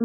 Je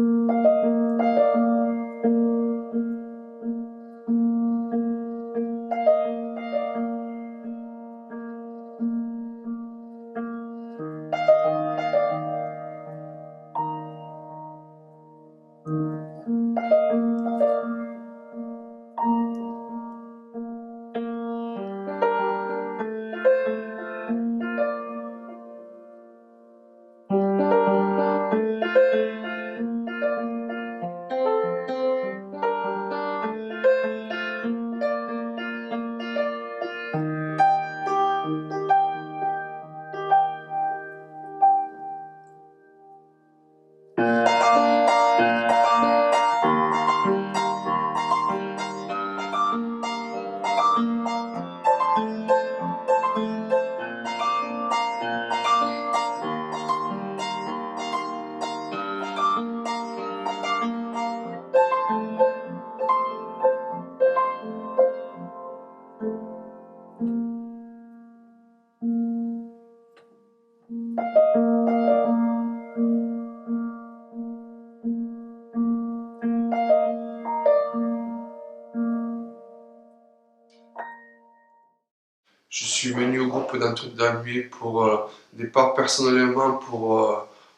suis venu au groupe d'Albué pour départ personnellement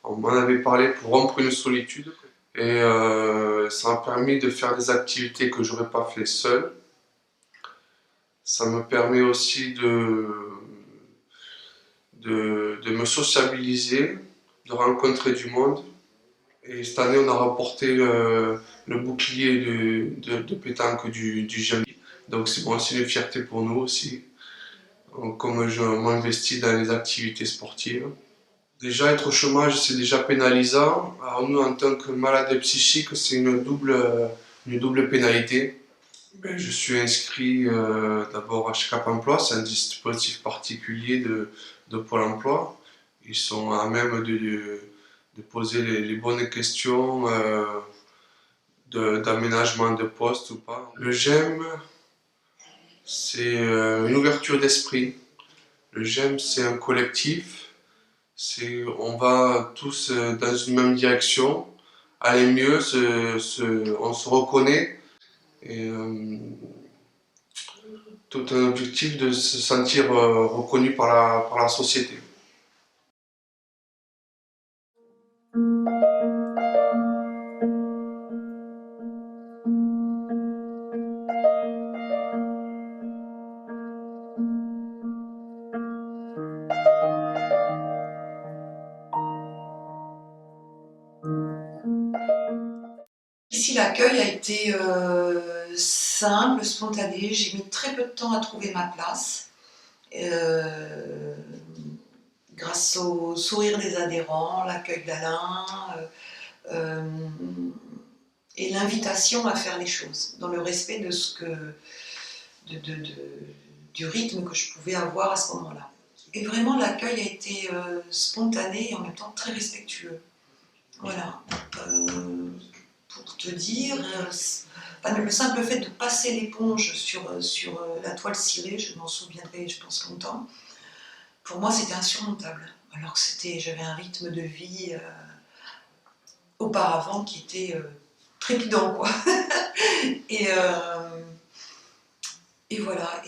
on m'en avait parlé pour rompre une solitude et ça m'a permis de faire des activités que j'aurais pas fait seul. Ça me permet aussi de me sociabiliser, de rencontrer du monde. Et cette année, on a remporté le bouclier de pétanque du jeune. Donc c'est bon, c'est une fierté pour nous aussi, comme je m'investis dans les activités sportives. Déjà, être au chômage, c'est déjà pénalisant. Alors nous, en tant que malade psychique, c'est une double pénalité. Ben, je suis inscrit d'abord à Cap Emploi, c'est un dispositif particulier de Pôle Emploi. Ils sont à même de poser les bonnes questions d'aménagement de poste ou pas. Le GEM, c'est une ouverture d'esprit. Le GEM, c'est un collectif. On va tous dans une même direction, aller mieux, on se reconnaît. Et tout un objectif de se sentir reconnu par la société. Ici, l'accueil a été simple, spontané. J'ai mis très peu de temps à trouver ma place. Grâce au sourire des adhérents, l'accueil d'Alain et l'invitation à faire les choses dans le respect de ce que, du rythme que je pouvais avoir à ce moment-là. Et vraiment, l'accueil a été spontané et en même temps très respectueux. Voilà. Pour te dire, le simple fait de passer l'éponge sur la toile cirée, je m'en souviendrai, je pense, longtemps, pour moi c'était insurmontable. Alors que j'avais un rythme de vie auparavant qui était trépidant, quoi. et voilà,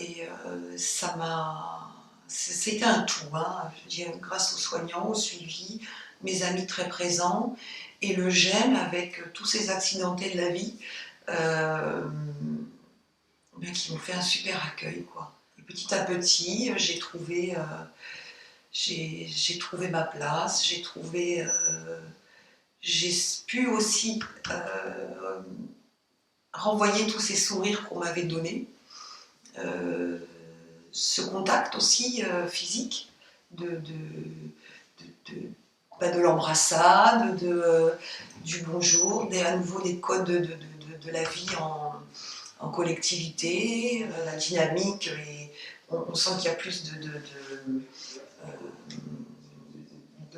c'était un tout, hein. Je veux dire, grâce aux soignants, au suivi, mes amis très présents, et le GEM avec tous ces accidentés de la vie qui m'ont fait un super accueil, quoi. Et petit à petit, j'ai trouvé ma place, j'ai pu aussi renvoyer tous ces sourires qu'on m'avait donnés, ce contact aussi physique de l'embrassade, du bonjour, à nouveau des codes de la vie en collectivité, la dynamique, et on sent qu'il y a plus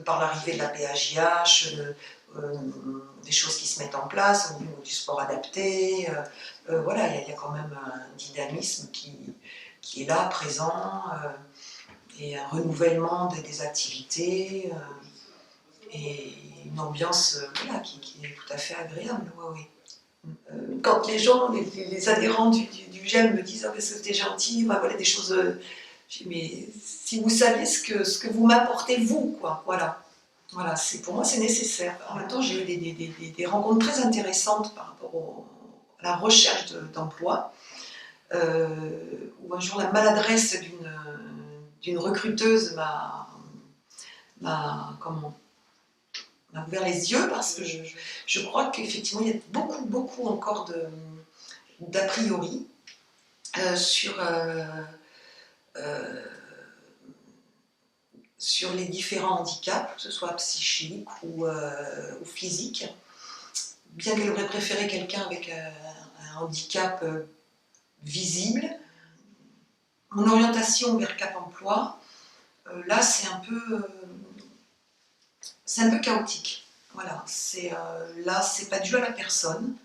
par l'arrivée de la PAJH, des choses qui se mettent en place au niveau du sport adapté. Voilà, il y a quand même un dynamisme qui est là, présent, et un renouvellement des activités. et une ambiance voilà, qui est tout à fait agréable. Ouais, ouais. Quand les gens, les adhérents du GEM me disent « Ah, mais c'était gentil », voilà, des choses… je dis, mais si vous saviez ce que vous m'apportez, vous, quoi, voilà. Voilà, pour moi, c'est nécessaire. En même temps, j'ai eu des rencontres très intéressantes par rapport à la recherche d'emploi, où un jour, la maladresse d'une recruteuse m'a ouvert les yeux, parce que je crois qu'effectivement, il y a beaucoup encore d'a priori sur les différents handicaps, que ce soit psychiques ou physiques. Bien qu'elle aurait préféré quelqu'un avec un handicap visible, mon orientation vers Cap Emploi, là c'est un peu chaotique. Voilà, là c'est pas dû à la personne.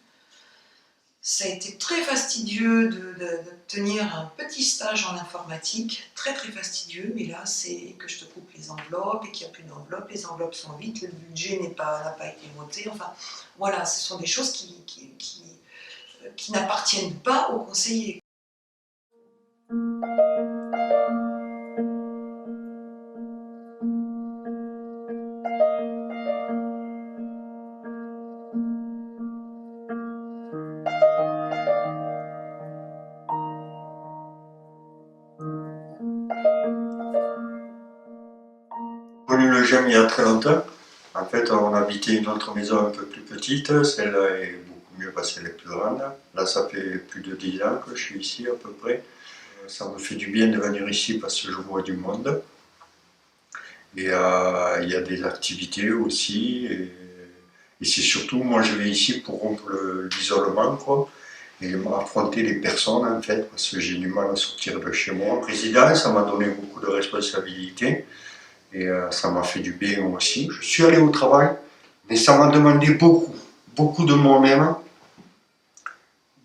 Ça a été très fastidieux d'obtenir un petit stage en informatique, très fastidieux, mais là c'est que je te coupe les enveloppes et qu'il n'y a plus d'enveloppes, les enveloppes sont vides, le budget n'a pas été voté, enfin voilà, ce sont des choses qui n'appartiennent pas aux conseillers. J'ai connu le GEM il y a très longtemps. En fait, on habitait une autre maison un peu plus petite. Celle-là est beaucoup mieux parce qu'elle est plus grande. Là, ça fait plus de 10 ans que je suis ici à peu près. Ça me fait du bien de venir ici parce que je vois du monde. Et il y a des activités aussi. Et c'est surtout, moi je vais ici pour rompre l'isolement, quoi. Et affronter les personnes en fait, parce que j'ai du mal à sortir de chez moi. Président, ça m'a donné beaucoup de responsabilités. Et ça m'a fait du bien aussi. Je suis allé au travail, mais ça m'a demandé beaucoup de moi-même,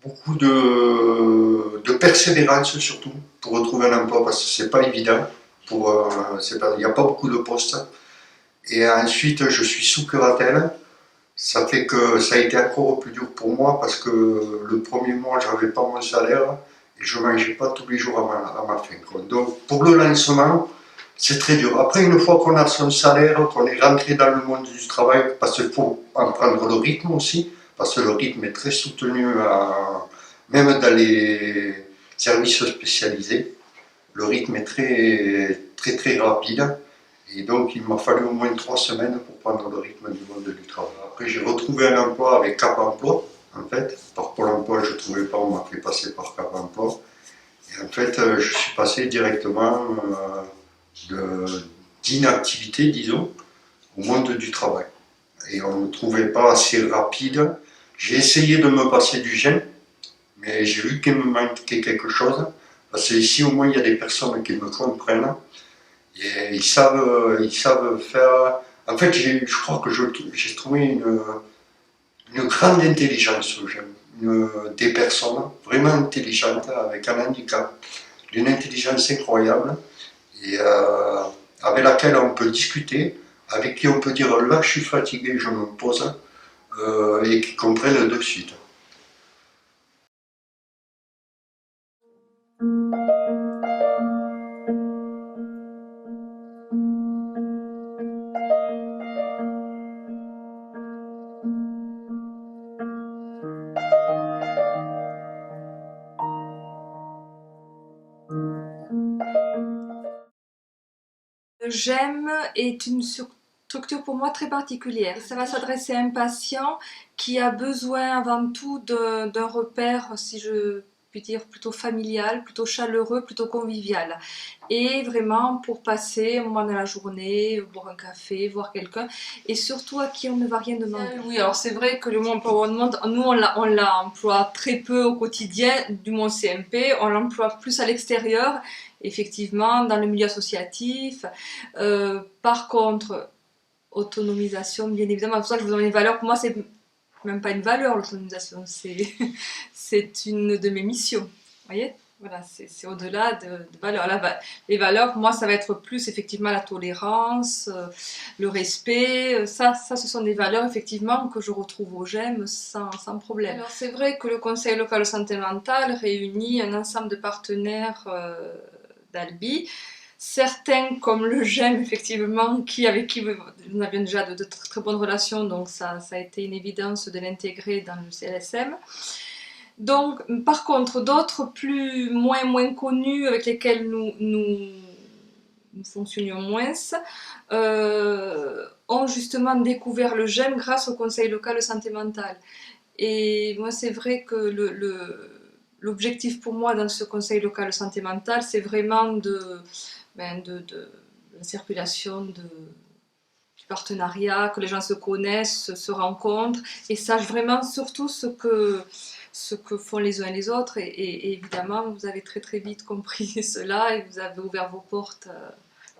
beaucoup de persévérance surtout, pour retrouver un emploi, parce que c'est pas évident. Il n'y a pas beaucoup de postes. Et ensuite, je suis sous curatelle. Ça fait que ça a été encore plus dur pour moi, parce que le premier mois, je n'avais pas mon salaire, et je ne mangeais pas tous les jours à ma faim, quoi. Donc, pour le lancement, c'est très dur. Après, une fois qu'on a son salaire, qu'on est rentré dans le monde du travail, parce qu'il faut en prendre le rythme aussi, parce que le rythme est très soutenu, même dans les services spécialisés. Le rythme est très rapide. Et donc, il m'a fallu au moins 3 semaines pour prendre le rythme du monde du travail. Après, j'ai retrouvé un emploi avec Cap Emploi, en fait. Par Pôle emploi, je ne trouvais pas, on m'a fait passer par Cap Emploi. Et en fait, je suis passé directement d'inactivité, disons, au monde du travail. Et on ne me trouvait pas assez rapide. J'ai essayé de me passer du GEM, mais j'ai vu qu'il me manquait quelque chose. Parce qu'ici, au moins, il y a des personnes qui me comprennent. Et ils savent faire. En fait, je crois que j'ai trouvé une grande intelligence au GEM. Des personnes vraiment intelligentes, avec un handicap, d'une intelligence incroyable. Et avec laquelle on peut discuter, avec qui on peut dire là je suis fatigué, je me pose, et qui comprennent de suite. Le GEM est une structure pour moi très particulière. Ça va s'adresser à un patient qui a besoin avant tout d'un repère, si je puis dire, plutôt familial, plutôt chaleureux, plutôt convivial. Et vraiment pour passer un moment de la journée, boire un café, voir quelqu'un, et surtout à qui on ne va rien demander. Oui, alors c'est vrai que le mot emploi demande, nous on l'emploie très peu au quotidien, du moins CMP, on l'emploie plus à l'extérieur, effectivement, dans le milieu associatif. Par contre, autonomisation, bien évidemment, c'est pour ça que je vous donne les valeurs. Pour moi, c'est même pas une valeur, l'autonomisation, c'est une de mes missions. Vous voyez ? Voilà, c'est au-delà de valeurs. Les valeurs, pour moi, ça va être plus effectivement la tolérance, le respect. Ça, ce sont des valeurs effectivement que je retrouve au GEM sans problème. Alors c'est vrai que le Conseil local de santé mentale réunit un ensemble de partenaires d'Albi. Certains comme le GEM effectivement, avec qui nous avions déjà de très bonnes relations, donc ça a été une évidence de l'intégrer dans le CLSM. Donc, par contre, d'autres moins connus avec lesquels nous fonctionnions moins ont justement découvert le GEM grâce au Conseil local de santé mentale. Et moi, c'est vrai que l'objectif pour moi dans ce Conseil local de santé mentale, c'est vraiment de la circulation du partenariat, que les gens se connaissent, se rencontrent et sachent vraiment surtout ce que font les uns et les autres. Et évidemment, vous avez très vite compris cela et vous avez ouvert vos portes.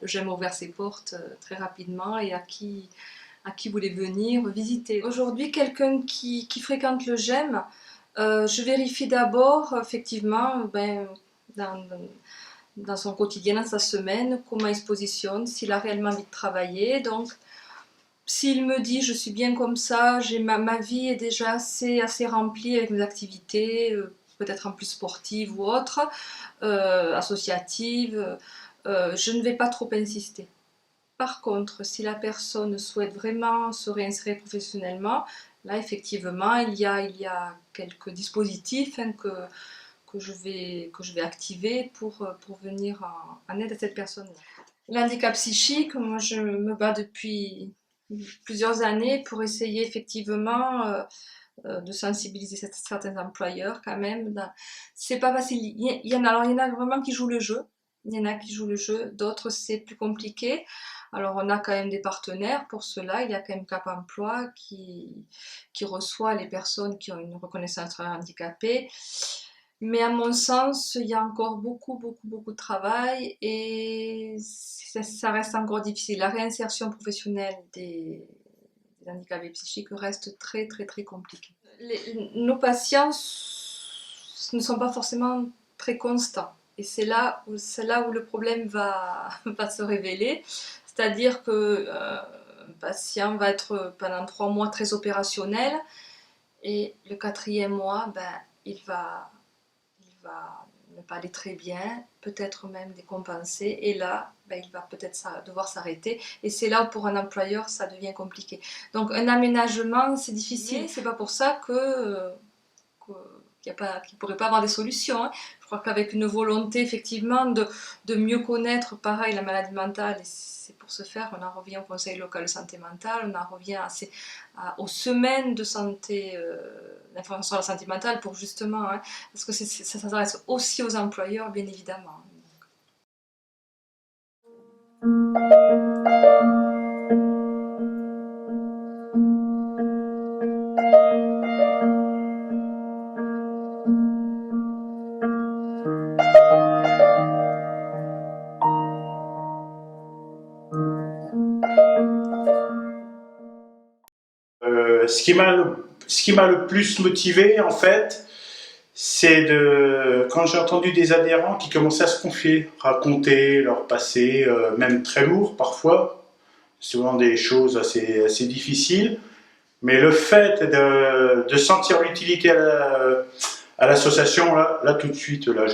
Le GEM a ouvert ses portes très rapidement et à qui voulait venir visiter. Aujourd'hui, quelqu'un qui fréquente le GEM, je vérifie d'abord, effectivement, dans son quotidien, dans sa semaine, comment il se positionne, s'il a réellement envie de travailler. Donc, s'il me dit je suis bien comme ça, ma vie est déjà assez remplie avec mes activités, peut-être en plus sportives ou autres, associatives, je ne vais pas trop insister. Par contre, si la personne souhaite vraiment se réinsérer professionnellement, là effectivement il y a quelques dispositifs que je vais activer pour venir en aide à cette personne-là. L'handicap psychique, moi je me bats depuis plusieurs années pour essayer effectivement de sensibiliser certains employeurs quand même. C'est pas facile. Il y en a vraiment qui jouent le jeu. Il y en a qui jouent le jeu, d'autres c'est plus compliqué. Alors on a quand même des partenaires pour cela. Il y a quand même Cap Emploi qui reçoit les personnes qui ont une reconnaissance handicapée. Mais à mon sens, il y a encore beaucoup de travail et ça reste encore difficile. La réinsertion professionnelle des handicapés psychiques reste très compliquée. Nos patients ne sont pas forcément très constants et c'est là où le problème va se révéler. C'est-à-dire qu'un patient va être pendant 3 mois très opérationnel et le 4e mois, il va ne pas aller très bien, peut-être même décompensé, et là, il va peut-être devoir s'arrêter, et c'est là où pour un employeur ça devient compliqué. Donc un aménagement c'est difficile, c'est pas pour ça qu'il ne pourrait pas avoir des solutions, hein. Je crois qu'avec une volonté effectivement de mieux connaître pareil la maladie mentale, et c'est pour ce faire, on en revient au Conseil local de santé mentale, on en revient aux semaines de santé, d'information sur la santé mentale pour justement, hein, parce que ça s'adresse aussi aux employeurs bien évidemment. Ce qui m'a le plus motivé, en fait, c'est quand j'ai entendu des adhérents qui commençaient à se confier, raconter leur passé, même très lourd parfois, souvent des choses assez difficiles, mais le fait de sentir l'utilité à l'association, là tout de suite, là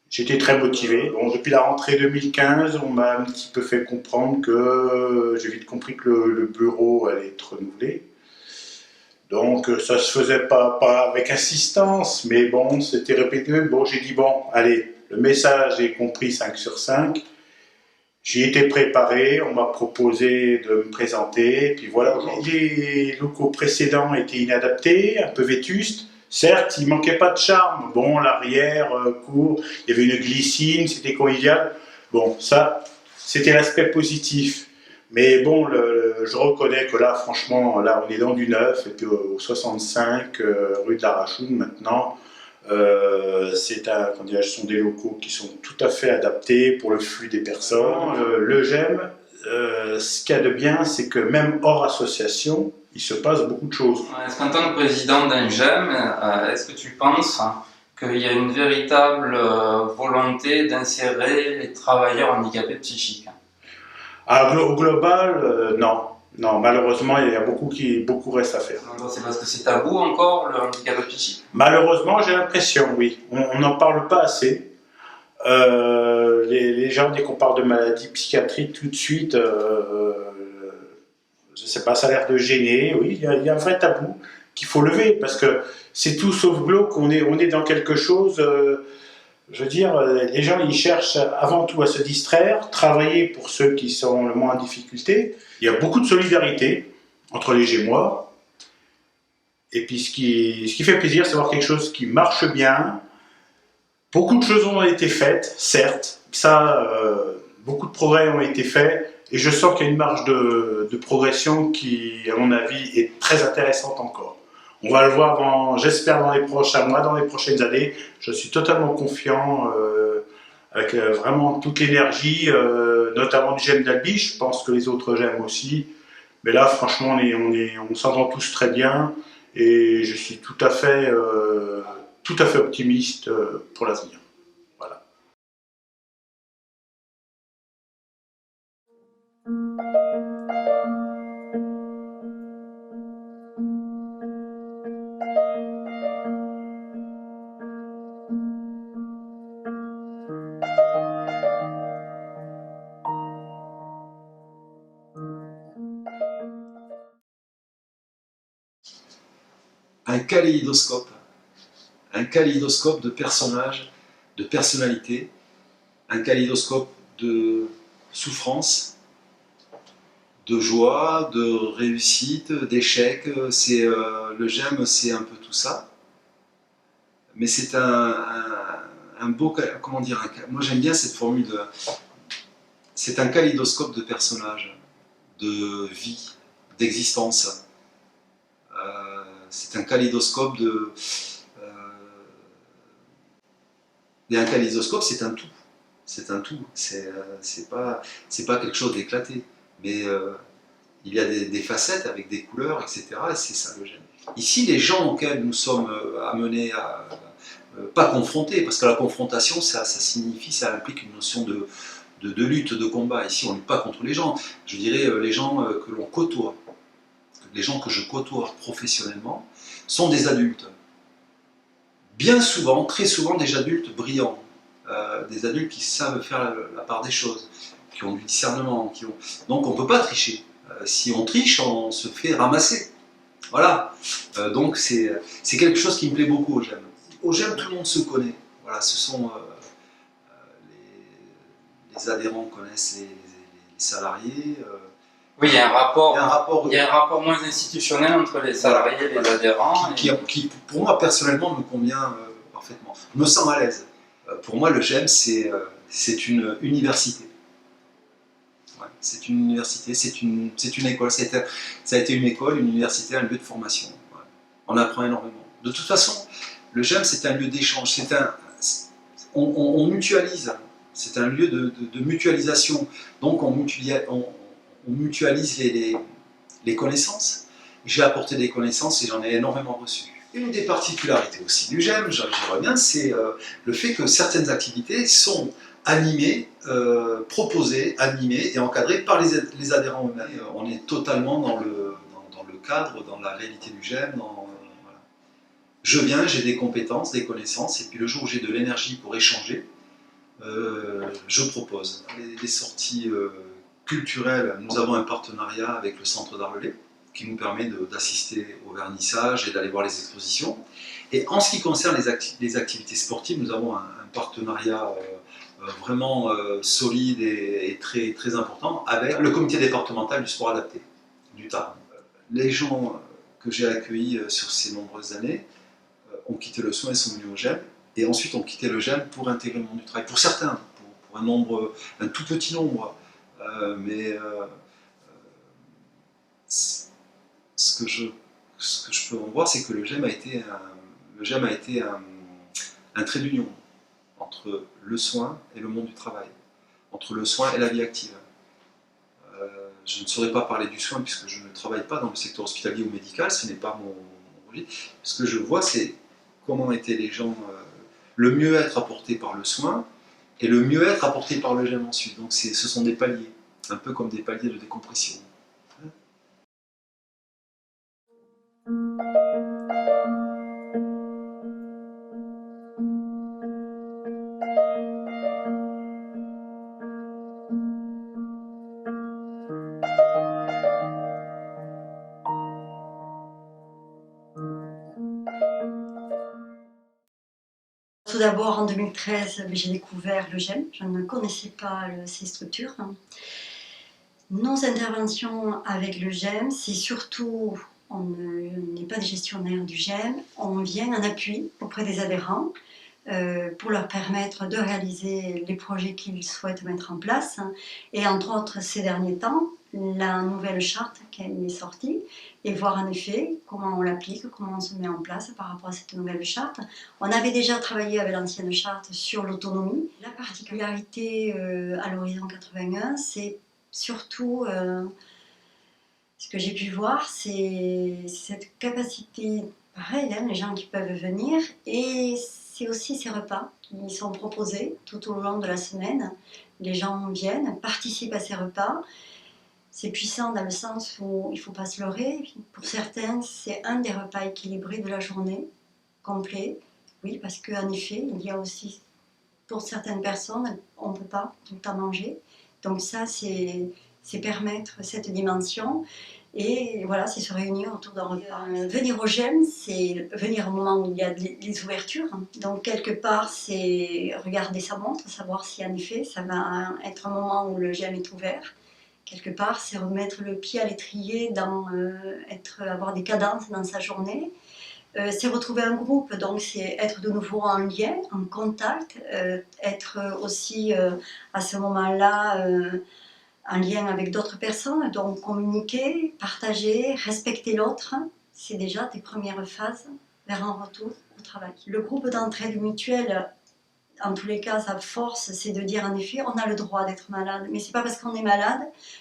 j'étais très motivé. Bon, depuis la rentrée 2015, on m'a un petit peu fait comprendre que j'ai vite compris que le bureau allait être renouvelé. Donc ça se faisait pas avec insistance, mais bon, c'était répété. Bon, j'ai dit bon, allez, le message est compris 5 sur 5. J'y étais préparé, on m'a proposé de me présenter, puis voilà. Les locaux précédents étaient inadaptés, un peu vétustes. Certes, il manquait pas de charme. Bon, l'arrière, court, il y avait une glycine, c'était convivial. Bon, ça, c'était l'aspect positif. Mais bon, je reconnais que là, franchement, là, on est dans du neuf, et puis au 65, rue de la Rachoune, maintenant, ce sont des locaux qui sont tout à fait adaptés pour le flux des personnes. Le GEM, ce qu'il y a de bien, c'est que même hors association, il se passe beaucoup de choses. Est-ce qu'en tant que président d'un GEM, est-ce que tu penses qu'il y a une véritable volonté d'insérer les travailleurs handicapés psychiques. Au global, non. Non, malheureusement, il y a beaucoup reste à faire. C'est parce que c'est tabou encore, le handicap psychique? Malheureusement, j'ai l'impression, oui. On n'en parle pas assez. Les gens, dès qu'on parle de maladies psychiatriques, tout de suite, je ne sais pas, ça a l'air de gêner. Oui, il y a un vrai tabou qu'il faut lever, parce que c'est tout sauf glauque, on est dans quelque chose... je veux dire, les gens, ils cherchent avant tout à se distraire, travailler pour ceux qui sont le moins en difficulté. Il y a beaucoup de solidarité entre les Gémois. Et puis, ce qui fait plaisir, c'est voir quelque chose qui marche bien. Beaucoup de choses ont été faites, certes. Beaucoup de progrès ont été faits. Et je sens qu'il y a une marge de progression qui, à mon avis, est très intéressante encore. On va le voir, j'espère, dans les prochains mois, dans les prochaines années. Je suis totalement confiant, avec vraiment toute l'énergie, notamment du GEM d'Albi. Je pense que les autres GEM aussi. Mais là, franchement, on s'entend tous très bien. Et je suis tout à fait optimiste pour l'avenir. Voilà. Un kaléidoscope de personnages, de personnalités, un kaléidoscope de souffrance, de joie, de réussite, d'échec. Le GEM, c'est un peu tout ça. Mais c'est un beau, comment dire, moi j'aime bien cette formule, c'est un kaléidoscope de personnages, de vie, d'existence. C'est un kaléidoscope et un kaléidoscope, c'est un tout. C'est un tout. C'est pas quelque chose d'éclaté. Mais il y a des facettes avec des couleurs, etc. Et c'est ça le GEM. Ici, les gens auxquels nous sommes amenés à pas confronter, parce que la confrontation, ça implique une notion de lutte, de combat. Ici, on ne lutte pas contre les gens. Je dirais les gens que l'on côtoie. Les gens que je côtoie professionnellement sont des adultes. Bien souvent, très souvent, des adultes brillants. Des adultes qui savent faire la part des choses, qui ont du discernement. Donc on ne peut pas tricher. Si on triche, on se fait ramasser. Voilà. Donc c'est quelque chose qui me plaît beaucoup au GEM. Au GEM, tout le monde se connaît. Voilà, ce sont les adhérents connaissent les salariés. Oui, il y a un rapport moins institutionnel entre les salariés et les adhérents. Qui, pour moi, personnellement, me convient parfaitement. Je me sens à l'aise. Pour moi, le GEM, c'est une université. Ouais, c'est une université, c'est une école. Ça a été une école, une université, un lieu de formation. Ouais. On apprend énormément. De toute façon, le GEM, c'est un lieu d'échange. On mutualise. C'est un lieu de mutualisation. Donc, on mutualise les connaissances. J'ai apporté des connaissances et j'en ai énormément reçu. Une des particularités aussi du GEM, j'y reviens, c'est le fait que certaines activités sont animées, proposées, animées et encadrées par les adhérents eux-mêmes. On est totalement dans le cadre, dans la réalité du GEM. Voilà. Je viens, j'ai des compétences, des connaissances, et puis le jour où j'ai de l'énergie pour échanger, je propose. Les sorties culturelles, nous avons un partenariat avec le Centre d'Arlelay, qui nous permet d'assister au vernissage et d'aller voir les expositions. Et en ce qui concerne les activités sportives, nous avons un partenariat vraiment solide et très, très important avec le comité départemental du sport adapté du Tarn. Les gens que j'ai accueillis sur ces nombreuses années ont quitté le soin et sont venus au GEM, et ensuite ont quitté le GEM pour intégrer le monde du travail. Pour certains, pour un tout petit nombre, mais ce que je peux en voir, c'est que le GEM a été un trait d'union entre le soin et le monde du travail, entre le soin et la vie active. Je ne saurais pas parler du soin puisque je ne travaille pas dans le secteur hospitalier ou médical, ce n'est pas mon registre. Ce que je vois, c'est comment étaient les gens le mieux-être apporté par le soin et le mieux-être apporté par le GEM ensuite. Donc ce sont des paliers, un peu comme des paliers de décompression. Tout d'abord, en 2013, j'ai découvert le GEM. Je ne connaissais pas ces structures. Nos interventions avec le GEM, c'est surtout, on n'est pas des gestionnaires du GEM, on vient en appui auprès des adhérents pour leur permettre de réaliser les projets qu'ils souhaitent mettre en place. Et entre autres, ces derniers temps, la nouvelle charte qui est sortie et voir en effet comment on l'applique, comment on se met en place par rapport à cette nouvelle charte. On avait déjà travaillé avec l'ancienne charte sur l'autonomie. La particularité à l'horizon 81, c'est surtout ce que j'ai pu voir, c'est cette capacité, pareil, hein, les gens qui peuvent venir, et c'est aussi ces repas qui sont proposés tout au long de la semaine. Les gens viennent, participent à ces repas. C'est puissant dans le sens où il ne faut pas se leurrer. Pour certains, c'est un des repas équilibrés de la journée, complet. Oui, parce qu'en effet, il y a aussi, pour certaines personnes, on ne peut pas tout le temps manger. Donc ça, c'est permettre cette dimension. Et voilà, c'est se réunir autour d'un repas. Venir au GEM, c'est venir au moment où il y a les ouvertures. Donc quelque part, c'est regarder sa montre, savoir si en effet, ça va être un moment où le GEM est ouvert. Quelque part, c'est remettre le pied à l'étrier, avoir des cadences dans sa journée. C'est retrouver un groupe, donc c'est être de nouveau en lien, en contact, être aussi à ce moment-là en lien avec d'autres personnes, donc communiquer, partager, respecter l'autre. C'est déjà des premières phases vers un retour au travail. Le groupe d'entraide mutuelle, en tous les cas, sa force, c'est de dire en effet, on a le droit d'être malade. Mais c'est pas parce qu'on est malade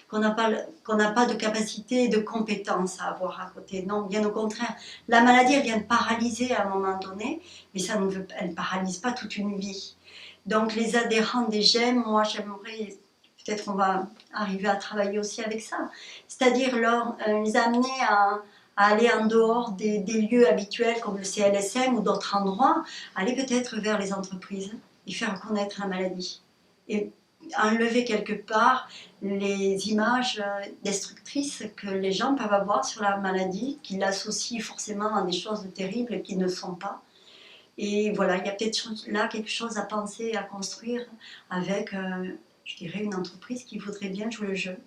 qu'on n'a pas de capacité et de compétences à avoir à côté. Non, bien au contraire. La maladie, elle vient paralyser à un moment donné, mais elle ne paralyse pas toute une vie. Donc les adhérents des GEM, moi j'aimerais, peut-être on va arriver à travailler aussi avec ça, c'est-à-dire les amener à aller en dehors des lieux habituels comme le CLSM ou d'autres endroits, aller peut-être vers les entreprises et faire connaître la maladie. Et enlever quelque part les images destructrices que les gens peuvent avoir sur la maladie, qui l'associent forcément à des choses terribles qui ne sont pas. Et voilà, il y a peut-être là quelque chose à penser, à construire avec, je dirais, une entreprise qui voudrait bien jouer le jeu,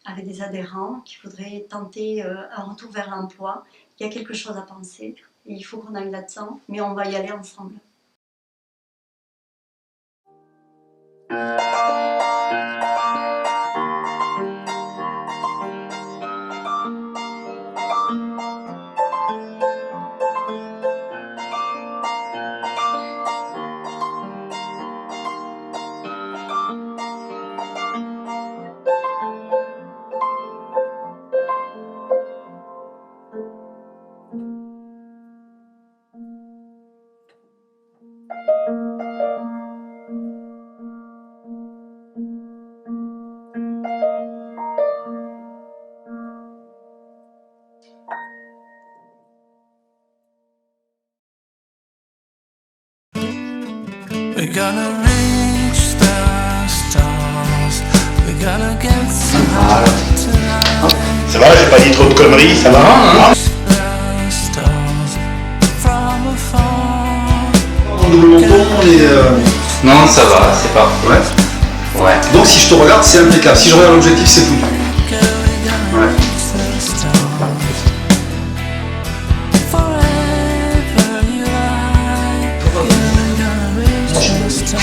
avec des adhérents qui voudraient tenter un retour vers l'emploi. Il y a quelque chose à penser et il faut qu'on aille là-dedans, mais on va y aller ensemble. We're gonna reach the stars. We're gonna get some high tonight. Ça va, j'ai pas dit trop de conneries, ça va hein? The stars from afar. En double menton, Non, ça va, c'est parfait. Ouais. Ouais. Donc si je te regarde, c'est impeccable. Si je regarde l'objectif, c'est tout. Ouais. The stars. Forever you like. We're gonna reach the stars.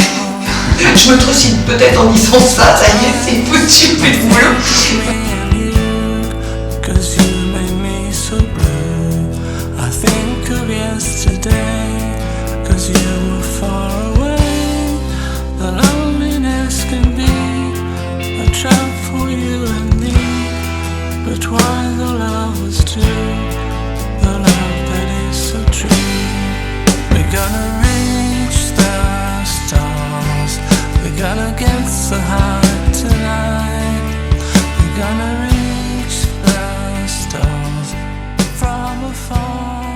Je me trucide peut-être en disant ça y est, c'est foutu, plus de boulot. Cause you made me so blue. I think of yesterday, cause you were far away. The loneliness can be a trap for you and me. But why the love was true, the love that is so true. We're gonna reach the from afar.